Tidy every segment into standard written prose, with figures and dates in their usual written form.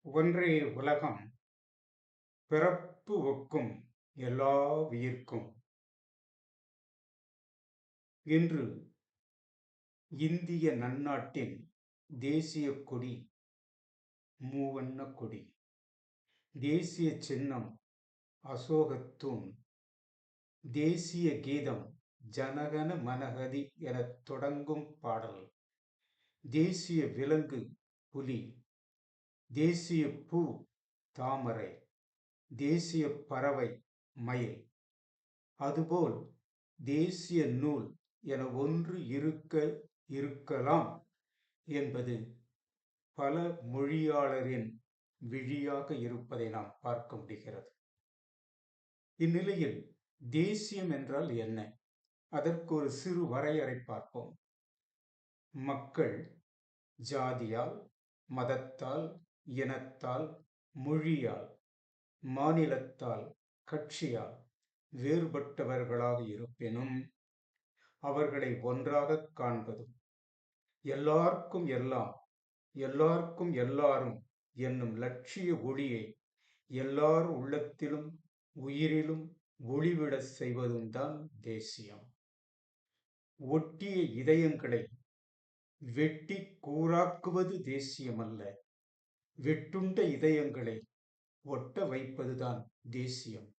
ஒன்றே உலகம் பிறப்பு ஒக்கும் எல்லா உயிர்க்கும். இன்று இந்திய நன்னாட்டின் தேசிய கொடி மூவண்ண கொடி. தேசிய சின்னம் அசோகத்தூண். தேசிய கீதம் ஜனகன மனகதி எனத் தொடங்கும் பாடல். தேசிய விலங்கு புலி. தேசிய பூ தாமரை. தேசிய பறவை மயில். அதுபோல் தேசிய நூல் என ஒன்று இருக்கலாம் என்பது பல மொழியாளரின் விழியாக இருப்பதை நாம் பார்க்க முடிகிறது. இந்நிலையில் தேசியம் என்றால் என்ன? அதற்கு ஒரு சிறு வரையறை பார்ப்போம். மக்கள் ஜாதியால், மதத்தால், இனத்தால், மொழியால், மாநிலத்தால், கட்சியால் வேறுபட்டவர்களாக இருப்பினும் அவர்களை ஒன்றாக காண்பதும், எல்லாருக்கும் எல்லாம், எல்லாருக்கும் எல்லாரும் என்னும் லட்சிய ஒளியை எல்லார் உள்ளத்திலும் உயிரிலும் ஒளிவிட செய்வதும் தான் தேசியம். ஒட்டிய இதயங்களை வெட்டி கூறாக்குவது தேசியம் அல்ல, வெட்டுண்ட இதயங்களை ஒட்ட வைப்பதுதான் தேசியம்.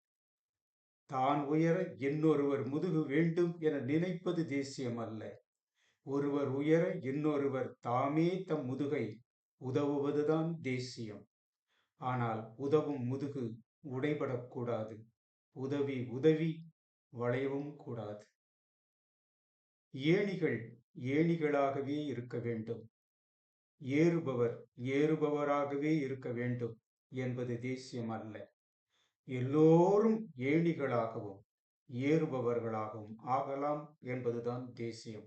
தான் உயர இன்னொருவர் முதுகு வேண்டும் என நினைப்பது தேசியம் அல்ல, ஒருவர் உயர இன்னொருவர் தாமே தம் முதுகை உதவுவதுதான் தேசியம். ஆனால் உதவும் முதுகு உடைபடக்கூடாது, உதவி உதவி வளையவும் கூடாது. ஏணிகள் ஏணிகளாகவே இருக்க வேண்டும், ஏறுபவர் ஏறுபவராகவே இருக்க வேண்டும் என்பது தேசியம் அல்ல. எல்லோரும் ஏணிகளாகவும் ஏறுபவர்களாகவும் ஆகலாம் என்பதுதான் தேசியம்.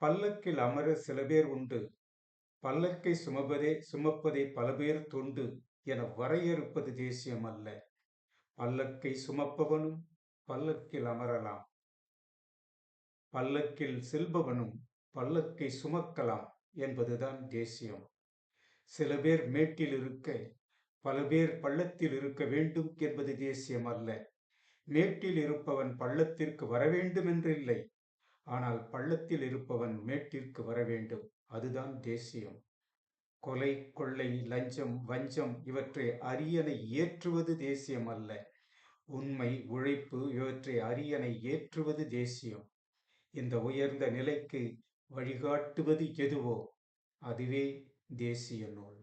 பல்லக்கில் அமர சில பேர் உண்டு, பல்லக்கை சுமப்பதே பல பேர் தொண்டு என வரையறுப்பது தேசியம் அல்ல. பல்லக்கை சுமப்பவனும் பல்லக்கில் அமரலாம், பல்லக்கில் செல்பவனும் பல்லக்கை சுமக்கலாம் என்பதுதான் தேசியம். சில பேர் மேட்டில் இருக்க பல பேர் பள்ளத்தில் இருக்க வேண்டும் என்பது தேசியம் அல்ல. மேட்டில் இருப்பவன் பள்ளத்திற்கு வர வேண்டும் என்றில்லை, ஆனால் பள்ளத்தில் இருப்பவன் மேட்டிற்கு வர வேண்டும், அதுதான் தேசியம். கொலை, கொள்ளை, லஞ்சம், வஞ்சம் இவற்றை அரியணை ஏற்றுவது தேசியம் அல்ல, உண்மை, உழைப்பு இவற்றை அரியணை ஏற்றுவது தேசியம். இந்த உயர்ந்த நிலைக்கு வழிகாட்டுவது எதுவோ அதுவே தேசிய நூல்.